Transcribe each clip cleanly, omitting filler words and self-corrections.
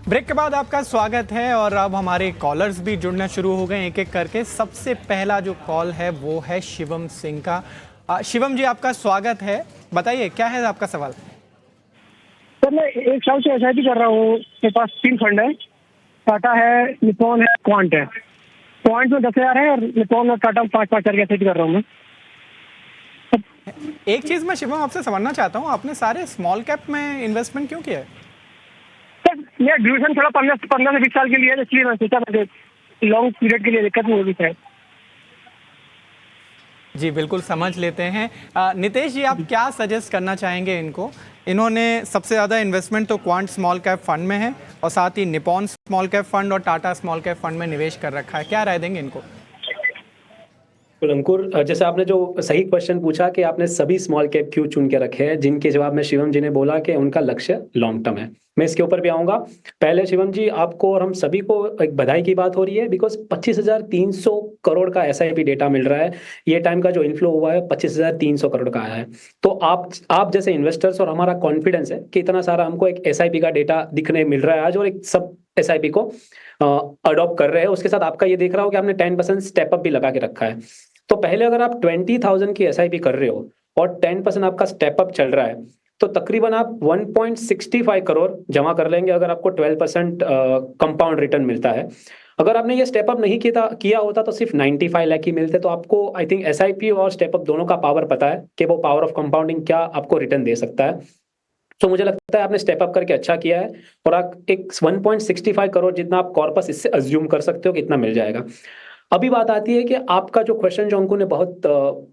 Break के बाद आपका स्वागत है और अब हमारे कॉलर्स भी जुड़ना शुरू हो गए एक एक करके। सबसे पहला जो कॉल है वो है शिवम सिंह का। शिवम जी, आपका स्वागत है। बताइए क्या है आपका सवाल। सर मैं एक साल से एसआईपी कर रहा हूँ। मेरे पास 3 फंड है, टाटा है, निपॉन है, क्वांट है। क्वांट में 10,000 है और निपॉन और टाटा में 5-5 करके एसआईपी कर रहा हूँ मैं। एक चीज मैं शिवम आपसे समझना चाहता हूँ, आपने सारे स्मॉल कैप में इन्वेस्टमेंट क्यों किया है? सर मेरा ड्यूरेशन थोड़ा 15 से 20 साल के लिए है, इसलिए मैं सोचा मुझे लॉन्ग पीरियड के लिए दिक्कत नहीं होगी शायद। जी बिल्कुल, समझ लेते हैं। नितेश जी, आप क्या सजेस्ट करना चाहेंगे इनको? इन्होंने सबसे ज़्यादा इन्वेस्टमेंट तो क्वांट स्मॉल कैप फंड में है और साथ ही निपॉन स्मॉल कैप फंड और टाटा स्मॉल कैप फंड में निवेश कर रखा है। क्या राय देंगे इनको? अंकुर, जैसे आपने जो सही क्वेश्चन पूछा कि आपने सभी स्मॉल कैप क्यों चुन के रखे हैं, जिनके जवाब में शिवम जी ने बोला कि उनका लक्ष्य लॉन्ग टर्म है। मैं इसके ऊपर भी आऊंगा। पहले शिवम जी, आपको और हम सभी को एक बधाई की बात हो रही है, बिकॉज 25,300 करोड़ का एसआईपी डेटा मिल रहा है। ये टाइम का जो इनफ्लो हुआ है 25,300 करोड़ का आया है। तो आप जैसे इन्वेस्टर्स और हमारा कॉन्फिडेंस है कि इतना सारा हमको एक एसआईपी का डेटा दिखने मिल रहा है आज, और एक सब एसआईपी को अडॉप्ट कर रहे हैं। उसके साथ आपका ये देख रहा हो कि आपने 10% स्टेप अप भी लगा के रखा है। तो पहले अगर आप 20,000 की एसआईपी कर रहे हो और 10% आपका स्टेप अप चल रहा है, तो तकरीबन आप 1.65 करोड़ जमा कर लेंगे अगर आपको 12% कंपाउंड रिटर्न मिलता है। अगर आपने ये स्टेप अप नहीं किया होता तो सिर्फ 95 लाख ही मिलते। तो आपको आई थिंक एसआईपी और स्टेप अप दोनों का पावर पता है कि वो पावर ऑफ कंपाउंडिंग क्या आपको रिटर्न दे सकता है। तो मुझे लगता है आपने स्टेप अप करके अच्छा किया है, और आप एक 1.65 करोड़ जितना आप कॉर्पस इससे अज्यूम कर सकते हो कि इतना मिल जाएगा। अभी बात आती है कि आपका जो क्वेश्चन, जो अंकु ने बहुत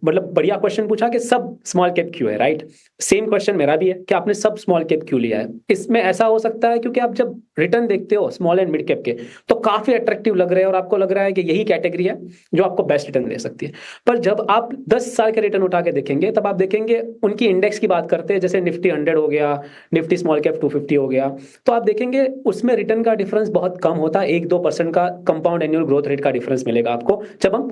मतलब बढ़िया क्वेश्चन पूछा कि सब स्मॉल कैप क्यों है, राइट? सेम क्वेश्चन मेरा भी है कि आपने सब स्मॉल कैप क्यों लिया है। इसमें ऐसा हो सकता है क्योंकि आप जब रिटर्न देखते हो स्मॉल एंड मिड कैप के, तो काफी अट्रैक्टिव लग रहे हैं और आपको लग रहा है कि यही कैटेगरी है जो आपको बेस्ट रिटर्न दे सकती है। पर जब आप 10 साल के रिटर्न उठा के देखेंगे, तब आप देखेंगे उनकी इंडेक्स की बात करते हैं, जैसे निफ्टी 100 हो गया, निफ्टी स्मॉल कैप 250 हो गया, तो आप देखेंगे उसमें रिटर्न का डिफरेंस बहुत कम होता है। 1-2% का कंपाउंड एनुअल ग्रोथ रेट का डिफरेंस मिलेगा आपको जब हम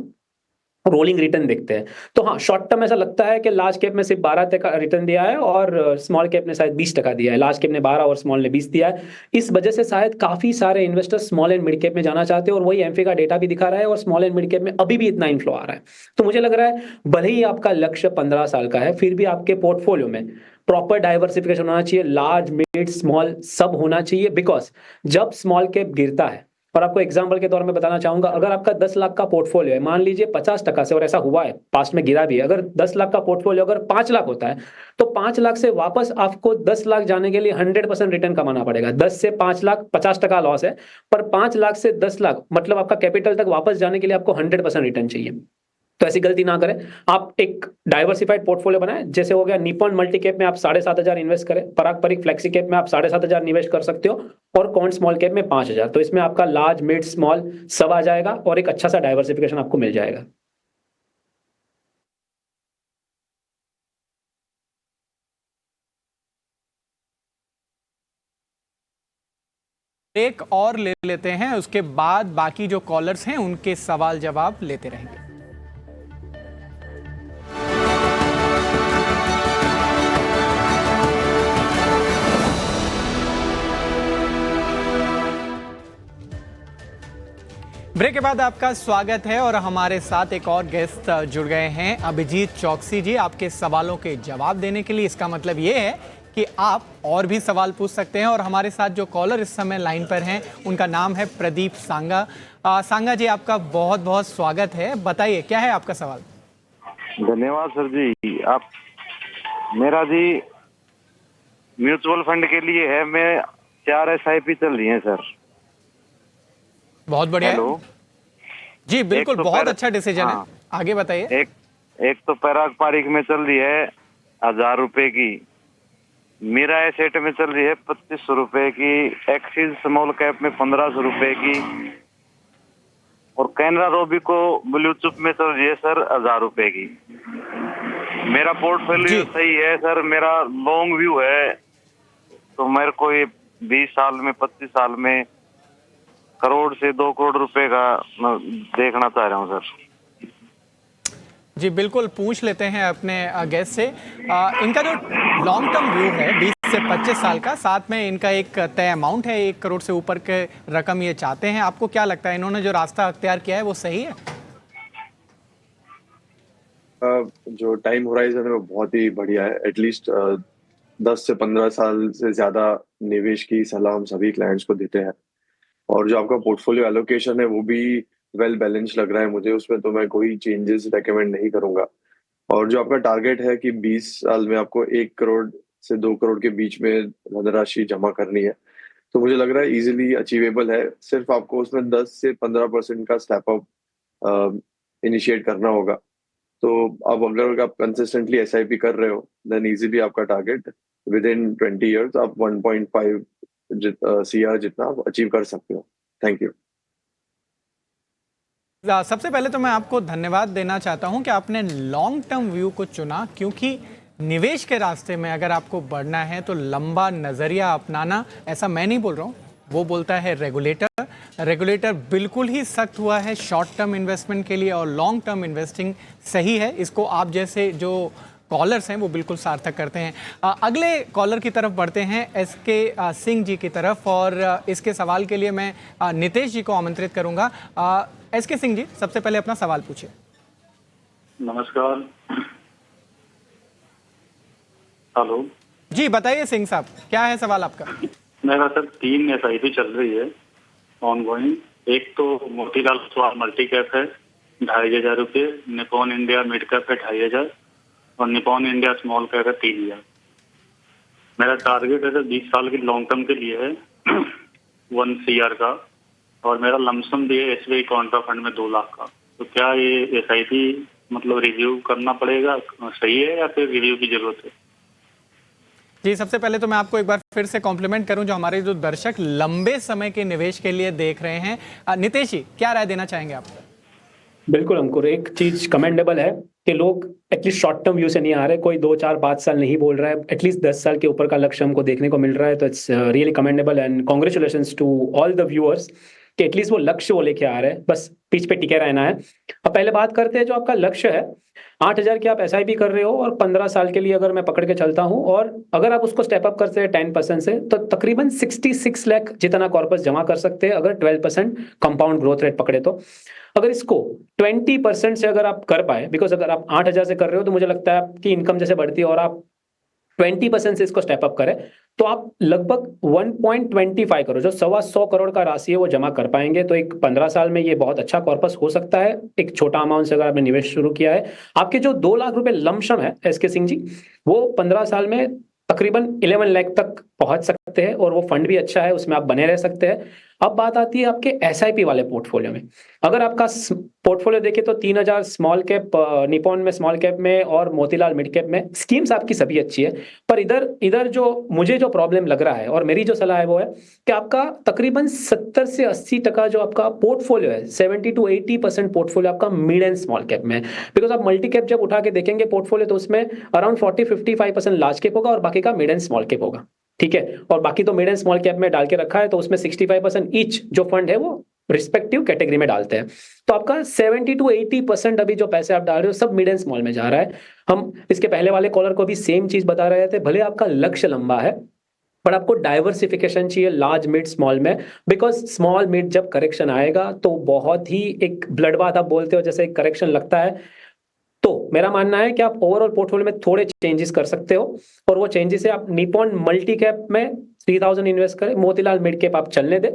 रोलिंग रिटर्न देखते हैं। तो हाँ, शॉर्ट टर्म ऐसा लगता है कि लार्ज कैप में सिर्फ 12% रिटर्न दिया है और स्मॉल कैप ने शायद 20% दिया है। लार्ज कैप ने 12 और स्मॉल ने 20 दिया है। इस वजह से शायद काफी सारे investors small and mid cap में जाना चाहते हैं, और वही एमफी का डेटा भी दिखा रहा है, और स्मॉल एंड मिड कैप में अभी भी इतना इन्फ्लो आ रहा है। तो मुझे लग रहा है भले ही आपका लक्ष्य 15 साल का है, फिर भी आपके पोर्टफोलियो में प्रॉपर डाइवर्सिफिकेशन होना चाहिए। लार्ज, मिड, स्मॉल सब होना चाहिए, बिकॉज जब स्मॉल कैप गिरता है, और आपको एग्जांपल के तौर में बताना चाहूंगा, अगर आपका 10 लाख का पोर्टफोलियो है, मान लीजिए 50% से, और ऐसा हुआ है पास्ट में गिरा भी है, अगर 10 लाख का पोर्टफोलियो अगर 5 लाख होता है, तो 5 लाख से वापस आपको 10 लाख जाने के लिए 100% रिटर्न कमाना पड़ेगा। 10 से 5 लाख 50% लॉस है, पर 5 लाख से 10 लाख मतलब आपका कैपिटल तक वापस जाने के लिए आपको 100% रिटर्न चाहिए। तो ऐसी गलती ना करें। आप एक डाइवर्सिफाइड पोर्टफोलियो बनाएं, जैसे हो गया निपॉन मल्टी कैप में आप 7,500 इन्वेस्ट करें, पराग परिक फ्लेक्सी कैप में आप 7,500 निवेश कर सकते हो, और कॉन्ट स्मॉल कैप में 5,000। तो इसमें आपका लार्ज, मिड, स्मॉल सब आ जाएगा, और एक अच्छा सा डाइवर्सिफिकेशन आपको मिल जाएगा। एक और ले लेते हैं, उसके बाद बाकी जो कॉलर्स हैं उनके सवाल जवाब लेते रहेंगे। ब्रेक के बाद आपका स्वागत है और हमारे साथ एक और गेस्ट जुड़ गए हैं, अभिजीत चौकसी जी, आपके सवालों के जवाब देने के लिए। इसका मतलब ये है कि आप और भी सवाल पूछ सकते हैं। और हमारे साथ जो कॉलर इस समय लाइन पर हैं उनका नाम है प्रदीप सांगा। सांगा जी, आपका बहुत बहुत स्वागत है। बताइए क्या है आपका सवाल। धन्यवाद सर जी। आप मेरा जी म्यूचुअल फंड के लिए है, मैं 4 एसआईपी चल रही है सर। बहुत बढ़िया हेलो है जी, बिल्कुल, तो बहुत अच्छा डिसीजन है। आगे बताइए। एक तो पराग पारिक में चल रही है 1,000 रुपए की, मीरा एसेट में चल रही है 2500 रुपए की, एक्सिस स्मॉल कैप में 1500 रुपए की, और कैनरा रोबिको ब्लू चिप में चल रही है सर 1,000 रुपए की। मेरा पोर्टफोलियो सही है सर, मेरा लॉन्ग व्यू है, तो मेरे को ये 20 साल में 25 साल में करोड़ से 2 करोड़ रुपए का देखना चाह रहा हूँ सर। जी बिल्कुल, पूछ लेते हैं अपने गेस्ट से। इनका जो लॉन्ग टर्म व्यू है 20 से 25 साल का, साथ में इनका एक तय अमाउंट है, 1 करोड़ से ऊपर के रकम ये चाहते हैं। आपको क्या लगता है इन्होंने जो रास्ता अख्तियार किया है वो सही है? जो टाइम होराइजन है वो बहुत ही बढ़िया है। एटलीस्ट 10 से 15 साल से ज्यादा निवेश की सलाह हम सभी क्लाइंट्स को देते हैं। और जो आपका पोर्टफोलियो एलोकेशन है वो भी वेल बैलेंस लग रहा है मुझे, उसमें तो मैं कोई चेंजेस रेकमेंड नहीं करूंगा। और जो आपका टारगेट है कि 20 साल में आपको 1 करोड़ से 2 करोड़ के बीच में धनराशि जमा करनी है, तो मुझे लग रहा है इजीली अचीवेबल है। सिर्फ आपको उसमें 10 से 15% का स्टेप अप इनिशिएट करना होगा। तो अब अगर आप कंसिस्टेंटली एसआईपी कर रहे हो देन इजीली आपका टारगेट विद इन 20 इयर्स आप 1.5 सीआर जितना आप अचीव कर सकते हो। Thank you. सबसे पहले तो मैं आपको धन्यवाद देना चाहता हूं कि आपने लॉन्ग टर्म व्यू को चुना, क्योंकि निवेश के रास्ते में अगर आपको बढ़ना है तो लंबा नज़रिया अपनाना, ऐसा मैं नहीं बोल रहा हूं, वो बोलता है रेगुलेटर बिल्कुल ही सख्त हुआ है शॉर्ट टर्म इन्वेस्टमेंट के लिए, और लॉन्ग टर्म इन्वेस्टिंग सही है। इसको आप जैसे जो कॉलर्स हैं वो बिल्कुल सार्थक करते हैं। अगले कॉलर की तरफ बढ़ते हैं, एसके सिंह जी की तरफ, और इसके सवाल के लिए मैं नितेश जी को आमंत्रित करूंगा। एसके सिंह जी, सबसे पहले अपना सवाल पूछिए। नमस्कार। हेलो जी बताइए सिंह साहब, क्या है सवाल आपका? मेरा सर 3 SIP चल रही है ऑन गोइंग। एक तो मोतीलाल ओसवाल मल्टी कैप है 2500 रुपये, निपॉन इंडिया मिड कैप है 2500 और निपॉन इंडिया स्मॉल कैप है 3000। मेरा टारगेट है सर 20 साल की लॉन्ग टर्म के लिए है 1 CR का, और मेरा लमसम भी है SBI कॉन्ट्रा फंड में 2 लाख का। तो क्या ये SIP मतलब रिव्यू करना पड़ेगा, सही है या फिर रिव्यू की जरूरत है? जी, सबसे पहले तो मैं आपको एक बार फिर से कॉम्प्लीमेंट करूं, जो हमारे जो दर्शक लंबे समय के निवेश के लिए देख रहे हैं। नितेश जी, क्या राय देना चाहेंगे आप? बिल्कुल अंकुर, एक चीज कमेंडेबल है कि लोग एटलीस्ट शॉर्ट टर्म व्यू से नहीं आ रहे, कोई 2, 4, 5 साल नहीं बोल रहा है, एटलीस्ट 10 साल के ऊपर का लक्ष्य हमको देखने को मिल रहा है। तो it's really commendable and congratulations to all the viewers कि एटलीस्ट वो लक्ष्य वो लेके आ रहे हैं, बस पिच पे टिके रहना है। अब पहले बात करते हैं जो आपका लक्ष्य है, 8000 की आप SIP कर रहे हो और 15 साल के लिए अगर मैं पकड़ के चलता हूं, और अगर आप उसको स्टेप अप करते हैं 10% से, तो तकरीबन 66 लाख जितना कॉर्पस जमा कर सकते हैं अगर 12% कंपाउंड ग्रोथ रेट पकड़े तो। अगर इसको 20% से अगर आप कर पाए, बिकॉज अगर आप 8000 से कर रहे हो तो मुझे लगता है आपकी इनकम जैसे बढ़ती है और आप 20% से इसको स्टेप अप करें तो आप लगभग 1.25 करोड़, जो 125 करोड़ का राशि है वो जमा कर पाएंगे। तो एक 15 साल में ये बहुत अच्छा कॉर्पस हो सकता है, एक छोटा अमाउंट से अगर आपने निवेश शुरू किया है। आपके जो 2 लाख रुपए लमसम है एसके सिंह जी, वो 15 साल में तकरीबन 11 लाख तक पहुंच सकते हैं, और वो फंड भी अच्छा है, उसमें आप बने रह सकते हैं। अब बात आती है आपके SIP वाले पोर्टफोलियो में। अगर आपका पोर्टफोलियो देखें तो 3000 स्मॉल कैप निपॉन में, स्मॉल कैप में, और मोतीलाल मिड कैप में, स्कीम्स आपकी सभी अच्छी है। पर इधर जो मुझे जो प्रॉब्लम लग रहा है और मेरी जो सलाह है वो है कि आपका तकरीबन 70 से 80% जो आपका पोर्टफोलियो है, 70 to 80% पोर्टफोलियो आपका मिड एंड स्मॉल कैप में है। बिकॉज आप मल्टी कैप जब उठा के देखेंगे पोर्टफोलियो तो उसमें अराउंड 40-55% लार्ज कैप होगा और बाकी का मिड एंड स्मॉल कैप होगा, ठीक है। और बाकी तो मिड एंड स्मॉल कैप में डाल के रखा है, तो उसमें 65% ईच जो फंड है वो रिस्पेक्टिव कैटेगरी में डालते हैं। तो आपका 70 to 80% अभी जो पैसे आप डाल रहे हो सब मिड एंड स्मॉल में जा रहा है। हम इसके पहले वाले कॉलर को भी सेम चीज बता रहे थे, भले आपका लक्ष्य लंबा है पर आपको डाइवर्सिफिकेशन चाहिए लार्ज मिड स्मॉल में, बिकॉज स्मॉल मिड जब करेक्शन आएगा तो बहुत ही एक ब्लड बाथ आप बोलते हो जैसे एक करेक्शन लगता है। तो मेरा मानना है कि आप ओवरऑल पोर्टफोलियो में थोड़े चेंजेस कर सकते हो, और वो चेंजेस है आप निपॉन मल्टी कैप में 3000 इन्वेस्ट करें, मोतीलाल मिड कैप आप चलने दें।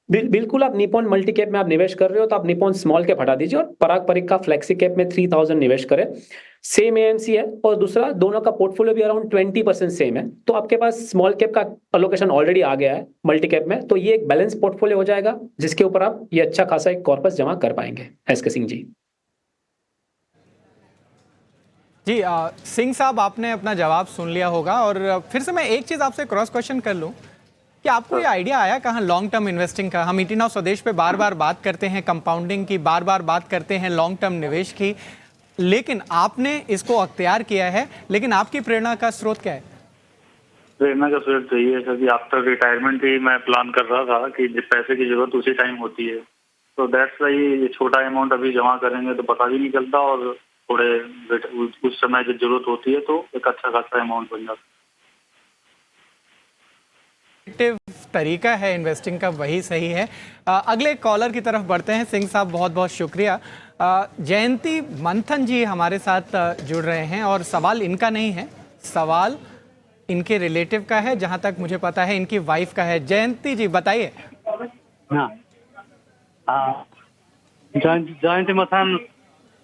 बिल्कुल आप निपॉन मल्टी कैप में आप निवेश कर रहे हो तो आप निपॉन स्मॉल कैप हटा दीजिए और पराग परिक का फ्लेक्सी कैप में 3000 निवेश करें। सेम AMC है, और दूसरा दोनों का पोर्टफोलियो भी अराउंड 20% सेम है, तो आपके पास स्मॉल कैप का अलोकेशन ऑलरेडी आ गया है मल्टी कैप में, तो ये एक बैलेंस पोर्टफोलियो हो जाएगा जिसके ऊपर आप ये अच्छा खासा एक कॉर्पस जमा कर पाएंगे। एसके सिंह जी। जी सिंह साहब, आपने अपना जवाब सुन लिया होगा, और फिर से मैं एक चीज़ आपसे क्रॉस क्वेश्चन कर लूँ कि आपको ये आइडिया आया कहाँ लॉन्ग टर्म इन्वेस्टिंग का? हम ईटी नाउ स्वदेश पे बार बार बात करते हैं कंपाउंडिंग की, बार बार बात करते हैं लॉन्ग टर्म निवेश की, लेकिन आपने इसको अख्तियार किया है। लेकिन आपकी प्रेरणा का स्रोत क्या है? प्रेरणा का स्रोत यही है सर कि आफ्टर रिटायरमेंट ही मैं प्लान कर रहा था कि जब पैसे की जरूरत उसी टाइम होती है, तो दैट्स वाई ये छोटा अमाउंट अभी जमा करेंगे तो पता भी नहीं चलता, और थोड़े उस समय जब जरूरत होती है तो एक अच्छा खासा अमाउंट बन जाता है। तरीका है इन्वेस्टिंग का वही सही है। अगले कॉलर की तरफ बढ़ते हैं। सिंह साहब बहुत बहुत शुक्रिया। जयंती मंथन जी हमारे साथ जुड़ रहे हैं और सवाल इनका नहीं है, सवाल इनके रिलेटिव का है, जहां तक मुझे पता है इनकी वाइफ का है। जयंती जी बताइए। हाँ, जयंती मथान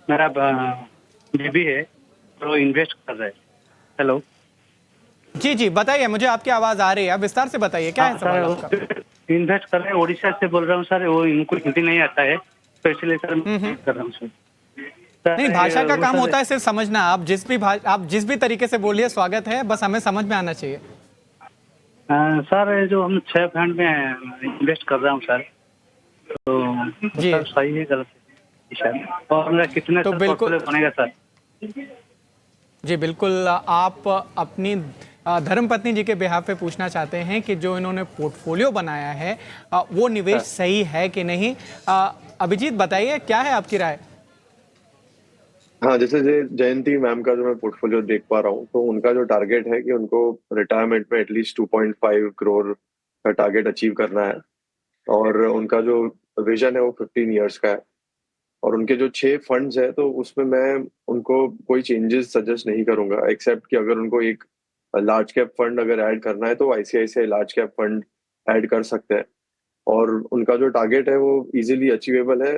मेरा बेबी है, तो इन्वेस्ट कर रहे हैं। हेलो जी जी बताइए, मुझे आपकी आवाज आ रही है, विस्तार से बताइए क्या है सवाल आपका। इन्वेस्ट कर रहे हैं, उड़ीसा से बोल रहा हूँ सर। वो इनको हिंदी नहीं आता है, तो इसलिए सर मैं कर रहा हूँ सर। नहीं, भाषा का काम होता है सिर्फ समझना। आप जिस भी तरीके से बोलिए स्वागत है, बस हमें समझ में आना चाहिए। सर जो हम 6 फंड में इन्वेस्ट कर रहा हूँ सर, तो जी। सर सही है गलत है सर? और मेरा कितने तो सर बिल्कुल portfolio बनेगा सर? जी बिल्कुल, आप अपनी धर्मपत्नी जी के बिहाफ पे पूछना चाहते हैं कि जो इन्होंने पोर्टफोलियो बनाया है वो निवेश सही है कि नहीं। अभिजीत बताइए क्या है आपकी राय। हाँ, जैसे जयंती मैम का जो मैं पोर्टफोलियो देख पा रहा हूँ, तो उनका जो टारगेट है कि उनको रिटायरमेंट में एटलीस्ट 2.5 करोड़ का टारगेट अचीव करना है, और उनका जो विजन है वो 15 इयर्स का है। और उनके जो 6 फंड्स है, तो उसमें मैं उनको कोई चेंजेस सजेस्ट नहीं करूंगा, एक्सेप्ट कि अगर उनको एक लार्ज कैप फंड अगर ऐड करना है तो ICICI large cap fund add कर सकते हैं। और उनका जो टारगेट है वो इजीली अचीवेबल है,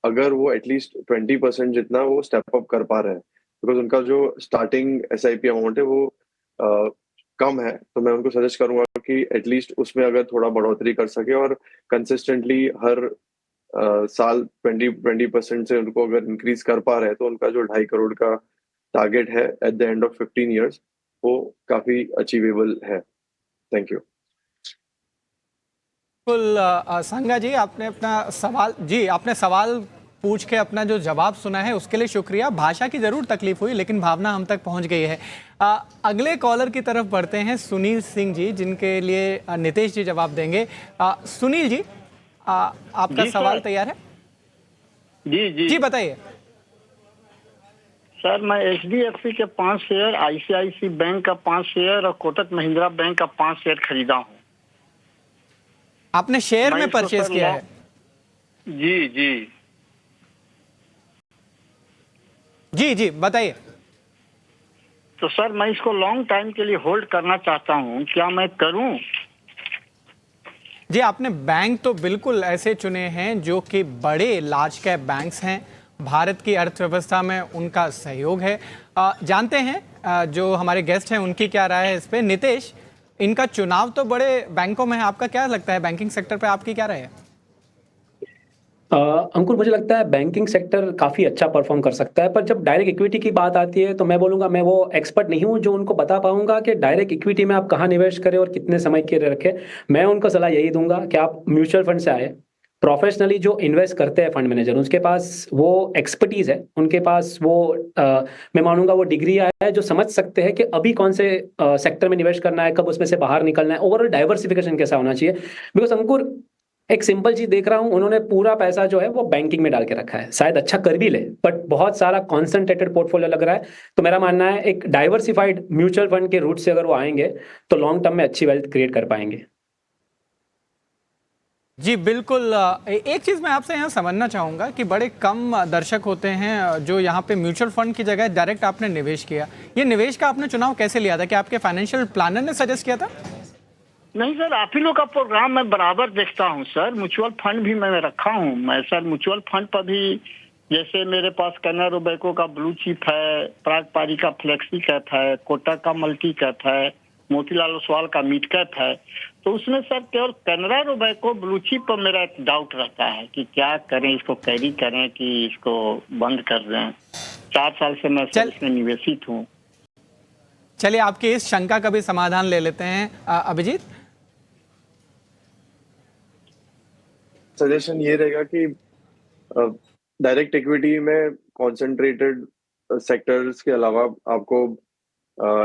अगर वो एटलीस्ट 20% जितना वो स्टेप अप कर पा रहे हैं, बिकॉज उनका जो स्टार्टिंग एसआईपी अमाउंट है वो कम है। तो मैं उनको सजेस्ट करूंगा कि एटलीस्ट उसमें अगर थोड़ा बढ़ोतरी कर सके और कंसिस्टेंटली हर साल 20% से उनको अगर इंक्रीज कर पा रहे हैं, तो उनका जो 2.5 करोड़ का टारगेट है at the end of 15 years, वो काफी अचीवेबल है। Thank you. बिल्कुल संगा जी, आपने सवाल पूछ के अपना जो जवाब सुना है उसके लिए शुक्रिया। भाषा की जरूर तकलीफ हुई, लेकिन भावना हम तक पहुंच गई है। अगले कॉलर की तरफ बढ़ते हैं, सुनील सिंह जी, जिनके लिए नितेश जी जवाब देंगे। सुनील जी, आपका सवाल तैयार है? जी बताइए। सर मैं एचडीएफसी के 5 शेयर, आईसीआईसी बैंक का 5 शेयर और कोटक महिंद्रा बैंक का 5 शेयर खरीदा हूँ। आपने शेयर मैं में इसको परचेज सर किया है? जी जी जी जी बताइए। तो सर मैं इसको लॉन्ग टाइम के लिए होल्ड करना चाहता हूँ, क्या मैं करूँ? जी, आपने बैंक तो बिल्कुल ऐसे चुने हैं जो कि बड़े लार्ज कैप बैंक्स हैं, भारत की अर्थव्यवस्था में उनका सहयोग है। जानते हैं जो हमारे गेस्ट हैं उनकी क्या राय है इस पे। नितेश, इनका चुनाव तो बड़े बैंकों में है, आपका क्या लगता है, बैंकिंग सेक्टर पे आपकी क्या राय है? अंकुर, मुझे लगता है बैंकिंग सेक्टर काफ़ी अच्छा परफॉर्म कर सकता है, पर जब डायरेक्ट इक्विटी की बात आती है तो मैं बोलूँगा, मैं वो एक्सपर्ट नहीं हूँ जो उनको बता पाऊंगा कि डायरेक्ट इक्विटी में आप कहाँ निवेश करें और कितने समय के लिए रखें। मैं उनको सलाह यही दूंगा कि आप म्यूचुअल फंड से आए। प्रोफेशनली जो इन्वेस्ट करते हैं फंड मैनेजर, उनके पास वो एक्सपर्टीज है, उनके पास वो मैं मानूंगा वो डिग्री है जो समझ सकते हैं कि अभी कौन से सेक्टर में निवेश करना है, कब उसमें से बाहर निकलना है, ओवरऑल डाइवर्सिफिकेशन कैसा होना चाहिए। बिकॉज अंकुर, एक सिंपल चीज देख रहा हूं, उन्होंने पूरा पैसा जो है वो बैंकिंग में डाल के रखा है, शायद अच्छा कर भी ले, बट बहुत सारा कॉन्सेंट्रेटेड पोर्टफोलियो लग रहा है। तो मेरा मानना है एक डाइवर्सिफाइड म्यूचुअल फंड के रूट से अगर वो आएंगे तो लॉन्ग टर्म में अच्छी वेल्थ क्रिएट कर पाएंगे। जी बिल्कुल। एक चीज़ मैं आपसे यहाँ समझना चाहूँगा कि बड़े कम दर्शक होते हैं जो यहाँ पे म्यूचुअल फंड की जगह डायरेक्ट आपने निवेश किया। ये निवेश का आपने चुनाव कैसे लिया था? क्या आपके फाइनेंशियल प्लानर ने सजेस्ट किया था? नहीं सर, आप ही लोग का प्रोग्राम मैं बराबर देखता हूँ सर। म्यूचुअल फंड भी मैंने रखा हूँ। मैं सर म्यूचुअल फंड पर भी, जैसे मेरे पास कैनरा रोबेको का ब्लू चिप है, पराग पारी का फ्लेक्सी कैप है, कोटक का मल्टी कैप है, मोतीलाल ओसवाल का मिड कैप है। तो उसमें सर केवल कैनरा रोबेको ब्लू चिप पर मेरा एक डाउट रहता है कि क्या करें, इसको कैरी करें कि इसको बंद कर दें। 4 साल से मैं सर इसमें निवेशित हूँ। चलिए आपकी इस शंका का भी समाधान ले लेते हैं। अभिजीत, सजेशन ये रहेगा कि डायरेक्ट इक्विटी में कॉन्सेंट्रेटेड सेक्टर्स के अलावा आपको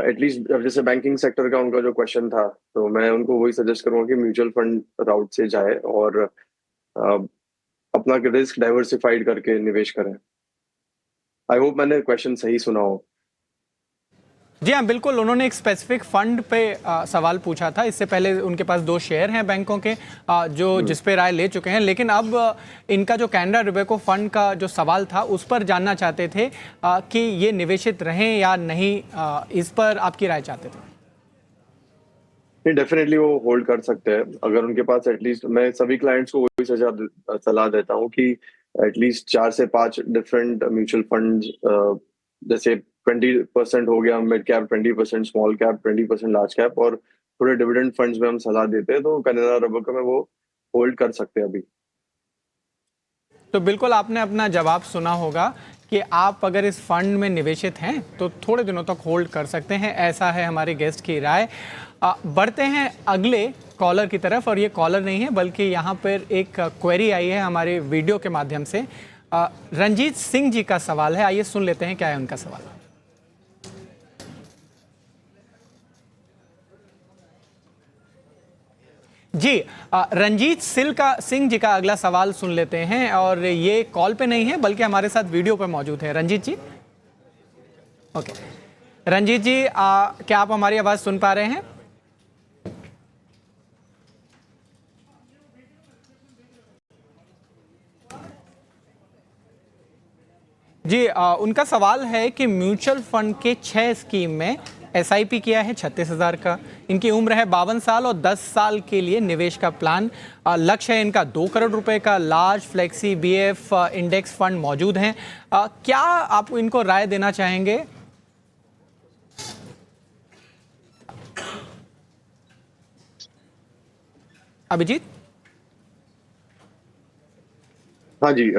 एटलीस्ट, जैसे बैंकिंग सेक्टर का उनका जो क्वेश्चन था, तो मैं उनको वही सजेस्ट करूंगा कि म्यूचुअल फंड राउट से जाए और अपना रिस्क डाइवर्सिफाइड करके निवेश करें। आई होप मैंने क्वेश्चन सही सुना हो। जी हाँ, बिल्कुल। उन्होंने एक स्पेसिफिक फंड पे सवाल पूछा था। इससे पहले उनके पास 2 शेयर हैं बैंकों के जो जिस पे राय ले चुके हैं, लेकिन अब इनका जो कैनरा रोबेको फंड का जो सवाल था उस पर जानना चाहते थे कि ये निवेशित रहें या नहीं। इस पर आपकी राय चाहते थे। नहीं, डेफिनेटली वो होल्ड कर सकते हैं अगर उनके पास एटलीस्ट, मैं सभी क्लाइंट्स को वही सलाह देता हूँ कि एटलीस्ट 4 से 5 डिफरेंट म्यूचुअल फंड, जैसे 20% हो गया mid cap, 20% small cap, 20% large cap, और थोड़े डिविडेंड फंड्स में हम सलाह देते हैं, तो कैनरा रोबेको में वो होल्ड कर सकते हैं अभी। तो बिल्कुल आपने अपना जवाब सुना होगा कि आप अगर इस फंड में निवेशित हैं तो थोड़े दिनों तक होल्ड कर सकते हैं। ऐसा है हमारे गेस्ट की राय। बढ़ते हैं अगले कॉलर की तरफ, और ये कॉलर नहीं है बल्कि यहाँ पर एक क्वेरी आई है हमारे वीडियो के माध्यम से। रंजीत सिंह जी का सवाल है, आइए सुन लेते हैं क्या है उनका सवाल। जी, रंजीत सिंह जी का अगला सवाल सुन लेते हैं, और ये कॉल पे नहीं है बल्कि हमारे साथ वीडियो पे मौजूद है। रंजीत जी, ओके। रंजीत जी, क्या आप हमारी आवाज सुन पा रहे हैं? जी, उनका सवाल है कि म्यूचुअल फंड के 6 स्कीम में SIP किया है 36,000 का। इनकी उम्र है 52 साल और 10 साल के लिए निवेश का प्लान। लक्ष्य है इनका 2 करोड़ रुपए का। Large flexi BF index fund मौजूद हैं। क्या आप इनको राय देना चाहेंगे? अभिजीत? हाँ जी,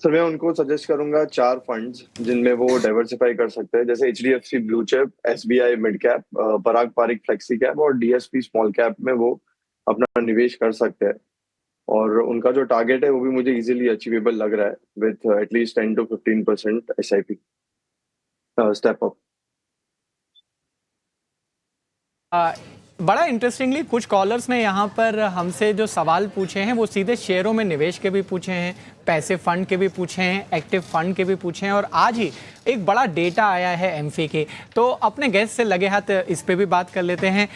सर मैं उनको सजेस्ट करूंगा 4 फंड्स जिनमें वो डाइवर्सिफाई कर सकते हैं, जैसे HDFC blue chip, SBI mid cap, Parag Parikh flexi cap और DSP स्मॉल कैप में वो अपना निवेश कर सकते हैं। और उनका जो टारगेट है वो भी मुझे इजीली अचीवेबल लग रहा है, with at least 10 to 15% SIP step up. बड़ा इंटरेस्टिंगली कुछ कॉलर्स ने यहाँ पर हमसे जो सवाल पूछे हैं वो सीधे शेयरों में निवेश के भी पूछे हैं, पैसे फंड के भी पूछे हैं, एक्टिव फंड के भी पूछे हैं, और आज ही एक बड़ा डेटा आया है एमफी के। तो अपने गेस्ट से लगे हाथ इस पे भी बात कर लेते हैं।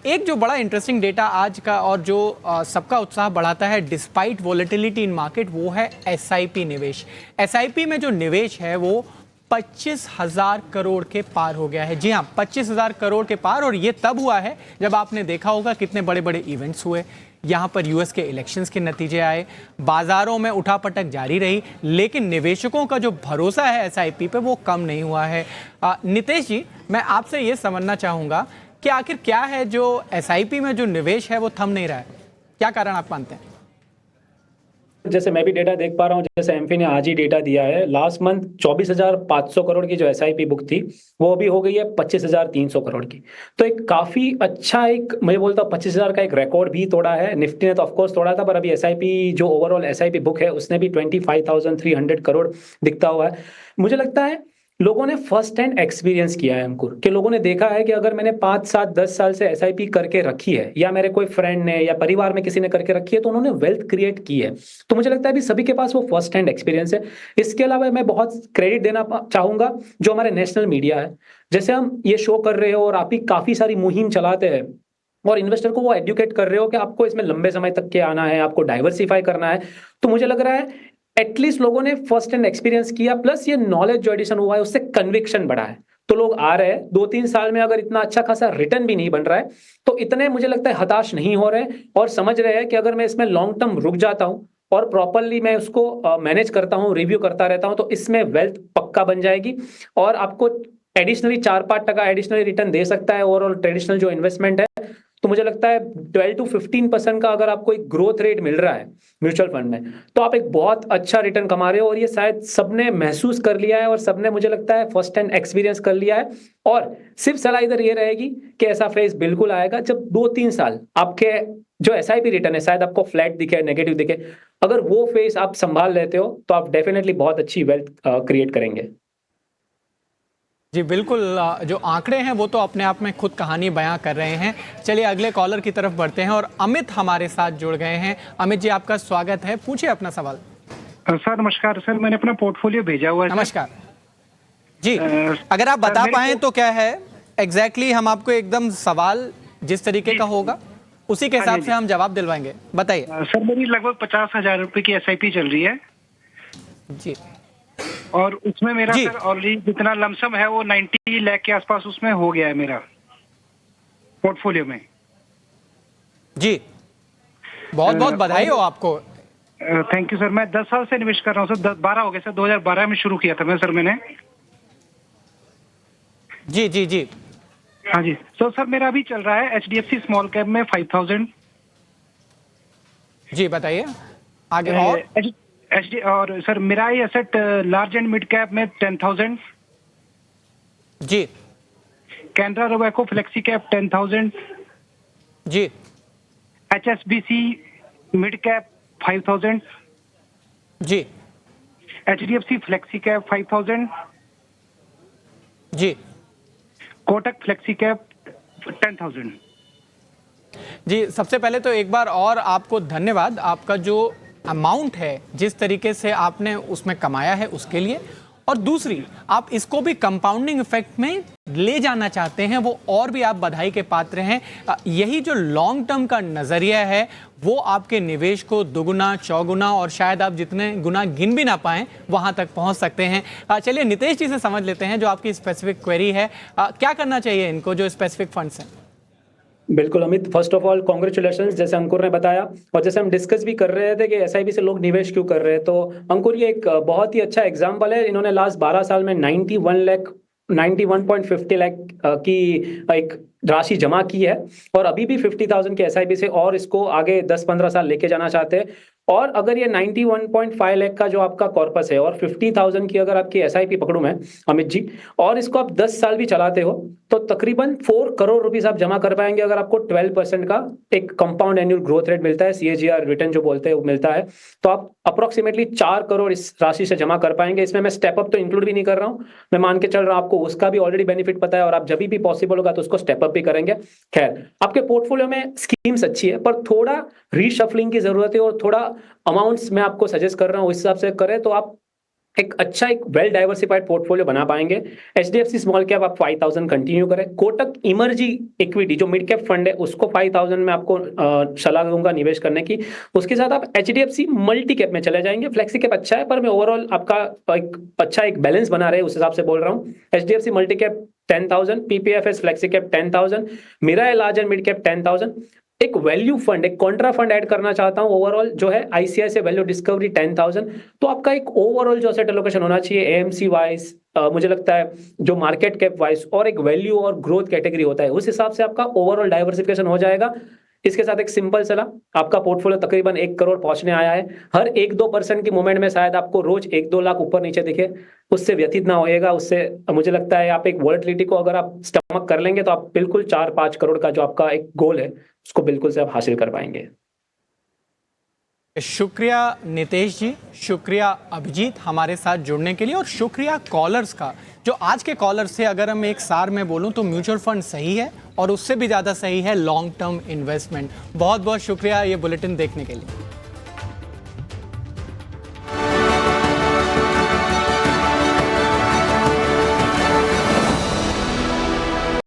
एक जो बड़ा इंटरेस्टिंग डेटा आज का और जो सबका उत्साह बढ़ाता है डिस्पाइट वॉलेटिलिटी इन मार्केट, वो है SIP निवेश। SIP में जो निवेश है वो 25,000 करोड़ के पार हो गया है। जी हाँ, 25,000 करोड़ के पार। और ये तब हुआ है जब आपने देखा होगा कितने बड़े बड़े इवेंट्स हुए, यहाँ पर US के इलेक्शंस के नतीजे आए, बाजारों में उठापटक जारी रही, लेकिन निवेशकों का जो भरोसा है SIP पे वो कम नहीं हुआ है। नितेश जी, मैं आपसे ये समझना चाहूँगा कि आखिर क्या है जो SIP में जो निवेश है वो थम नहीं रहा है? क्या कारण आप मानते हैं? जैसे मैं भी डेटा देख पा रहा हूँ, जैसे एमफी ने आज ही डेटा दिया है, लास्ट मंथ 24,500 करोड़ की जो SIP बुक थी वो अभी हो गई है 25,300 करोड़ की। तो एक काफी अच्छा, एक मैं बोलता हूँ 25,000 का एक रिकॉर्ड भी तोड़ा है। निफ्टी ने तो ऑफकोर्स तोड़ा था, पर अभी SIP जो ओवरऑल SIP बुक है उसने भी 25,300 करोड़ दिखता हुआ है। मुझे लगता है लोगों ने फर्स्ट हैंड एक्सपीरियंस किया है अंकुर, कि लोगों ने देखा है कि अगर मैंने 5, 7, 10 साल से SIP करके रखी है, या मेरे कोई फ्रेंड ने या परिवार में किसी ने करके रखी है, तो उन्होंने वेल्थ क्रिएट की है। तो मुझे लगता है अभी सभी के पास वो फर्स्ट हैंड एक्सपीरियंस है। इसके अलावा मैं बहुत क्रेडिट देना चाहूंगा जो हमारे नेशनल मीडिया है। जैसे हम ये शो कर रहे हो और आप ही काफी सारी मुहिम चलाते हैं और इन्वेस्टर को वो एजुकेट कर रहे हो कि आपको इसमें लंबे समय तक के आना है, आपको डाइवर्सिफाई करना है। तो मुझे लग रहा है एटलीस्ट लोगों ने फर्स्ट हैंड एक्सपीरियंस किया, प्लस ये नॉलेज जो एडिशन हुआ है उससे कन्विक्शन बढ़ा है। तो लोग आ रहे हैं, 2-3 साल में अगर इतना अच्छा खासा रिटर्न भी नहीं बन रहा है तो इतने मुझे लगता है हताश नहीं हो रहे और समझ रहे हैं कि अगर मैं इसमें लॉन्ग टर्म रुक जाता हूं और प्रॉपरली मैं उसको मैनेज करता हूं, रिव्यू करता रहता हूं, तो इसमें वेल्थ पक्का बन जाएगी और आपको एडिशनली 4-5% एडिशनली रिटर्न दे सकता है ओवरऑल ट्रेडिशनल जो इन्वेस्टमेंट है। तो मुझे लगता है 12 to 15% का अगर आपको एक ग्रोथ रेट मिल रहा है म्यूचुअल फंड में, तो आप एक बहुत अच्छा रिटर्न कमा रहे हो। और ये शायद सबने महसूस कर लिया है और सबने मुझे लगता है फर्स्ट हैंड एक्सपीरियंस कर लिया है। और सिर्फ सलाह इधर ये रहेगी कि ऐसा फेज बिल्कुल आएगा जब 2-3 साल आपके जो SIP रिटर्न है शायद आपको फ्लैट दिखे, नेगेटिव दिखे, अगर वो फेज आप संभाल लेते हो तो आप डेफिनेटली बहुत अच्छी वेल्थ क्रिएट करेंगे। जी बिल्कुल, जो आंकड़े हैं वो तो अपने आप में खुद कहानी बयां कर रहे हैं। चलिए अगले कॉलर की तरफ बढ़ते हैं और अमित हमारे साथ जुड़ गए हैं। अमित जी, आपका स्वागत है, पूछिए अपना सवाल। सर नमस्कार। सर मैंने अपना पोर्टफोलियो भेजा हुआ है। नमस्कार। जी, अगर आप बता मेरे पाएं को- तो क्या है एग्जैक्टली हम आपको एकदम सवाल जिस तरीके का होगा उसी के हिसाब से हम जवाब दिलवाएंगे। बताइए। सर मेरी लगभग 50,000 रुपए की SIP चल रही है जी और उसमें मेरा जी। सर ऑलरेडी जितना लमसम है वो 90 लाख के आसपास उसमें हो गया है मेरा पोर्टफोलियो में। जी, बहुत बहुत बधाई हो आपको। Thank you sir. मैं 10 साल से निवेश कर रहा हूँ सर। 12 हो गए सर। 2012 में शुरू किया था मैंने। जी जी जी हाँ जी। तो सर मेरा अभी चल रहा है HDFC स्मॉल कैप में 5,000। जी बताइए आगे। और और सर मेरा ही asset large and mid cap में 10,000। जी कैनरा रोबेको फ्लेक्सी कैप 10,000। जी HSBC मिड कैप 5,000। जी HDFC फ्लेक्सी कैप 5,000। जी कोटक फ्लेक्सी कैप 10,000। जी, सबसे पहले तो एक बार और आपको धन्यवाद। आपका जो अमाउंट है जिस तरीके से आपने उसमें कमाया है उसके लिए, और दूसरी आप इसको भी कंपाउंडिंग इफेक्ट में ले जाना चाहते हैं, वो और भी आप बधाई के पात्र हैं। यही जो लॉन्ग टर्म का नजरिया है वो आपके निवेश को दुगुना चौगुना और शायद आप जितने गुना गिन भी ना पाएं वहां तक पहुंच सकते हैं। चलिए नितेश जी से समझ लेते हैं जो आपकी स्पेसिफिक क्वेरी है। क्या करना चाहिए इनको जो स्पेसिफिक फंड्स हैं? बिल्कुल Amit, first of all congratulation. जैसे अंकुर ने बताया और जैसे हम डिस्कस भी कर रहे थे कि SIP से लोग निवेश क्यों कर रहे हैं, तो अंकुर ये एक बहुत ही अच्छा एग्जांपल है। इन्होंने लास्ट 12 साल में 91.50 लाख की एक राशि जमा की है और अभी भी 50,000 के SIP से और इसको आगे 10-15 साल लेके जाना चाहते हैं। और अगर ये 91.5 लाख का जो आपका कॉर्पस है और 50,000 की अगर आपकी SIP पकड़ूं मैं अमित जी, और इसको आप 10 साल भी चलाते हो तो तकरीबन 4 करोड़ रुपीस आप जमा कर पाएंगे अगर आपको 12% का एक कंपाउंड एनुअल ग्रोथ रेट मिलता है, CAGR रिटर्न जो बोलते हैं वो मिलता है, तो आप अप्रोक्सीमेटली 4 करोड़ इस राशि से जमा कर पाएंगे। इसमें मैं स्टेप अप तो इंक्लूड भी नहीं कर रहा हूं, मैं मान के चल रहा हूं आपको उसका भी ऑलरेडी बेनिफिट पता है और आप जब भी पॉसिबल होगा तो उसको स्टेप अप भी करेंगे। खैर, आपके पोर्टफोलियो में स्कीम्स अच्छी है पर थोड़ा रीशफलिंग की जरूरत है और थोड़ा अमाउंट्स मैं आपको सजेस्ट कर रहा हूं उस हिसाब से करें तो आप एक वेल डाइवर्सिफाइड पोर्टफोलियो बना पाएंगे। HDFC स्मॉल कैप आप 5,000 कंटिन्यू करें। कोटक इमर्जिंग इक्विटी जो मिड कैप फंड है उसको 5,000 में आपको सलाह दूंगा निवेश करने की। उसके साथ आप HDFC मल्टी कैप में चले जाएंगे। फ्लेक्सी कैप अच्छा है पर मैं ओवरऑल आपका एक बैलेंस बना रहे उस हिसाब से बोल रहा हूँ। HDFC multi cap 10,000, PPFS flexi cap 10,000, मेरा लार्ज एंड मिड कैप 10,000। एक वैल्यू फंड, एक कॉन्ट्रा फंड ऐड करना चाहता हूं ओवरऑल जो है ICICI वैल्यू डिस्कवरी 10,000। तो आपका एक ओवरऑल जो एसेट एलोकेशन होना चाहिए AMC वाइज, मुझे लगता है जो मार्केट कैप वाइज और एक वैल्यू और ग्रोथ कैटेगरी होता है उस हिसाब से आपका ओवरऑल डाइवर्सिफिकेशन हो जाएगा। इसके साथ एक सिंपल सलाह, आपका पोर्टफोलियो तकरीबन 1 करोड़ पहुंचने आया है। हर 1-2% की मूवमेंट में शायद आपको रोज 1-2 लाख ऊपर नीचे दिखे, उससे व्यथित ना होएगा। उससे मुझे लगता है आप एक वॉलेटिलिटी को अगर आप स्टमक कर लेंगे तो आप बिल्कुल 4-5 करोड़ का जो आपका एक गोल है उसको बिल्कुल से आप हासिल कर पाएंगे। शुक्रिया नितेश जी, शुक्रिया अभिजीत हमारे साथ जुड़ने के लिए, और शुक्रिया कॉलर्स का। जो आज के कॉलर्स थे, अगर हम एक सार में बोलूं तो म्यूचुअल फंड सही है और उससे भी ज़्यादा सही है लॉन्ग टर्म इन्वेस्टमेंट। बहुत बहुत शुक्रिया ये बुलेटिन देखने के लिए।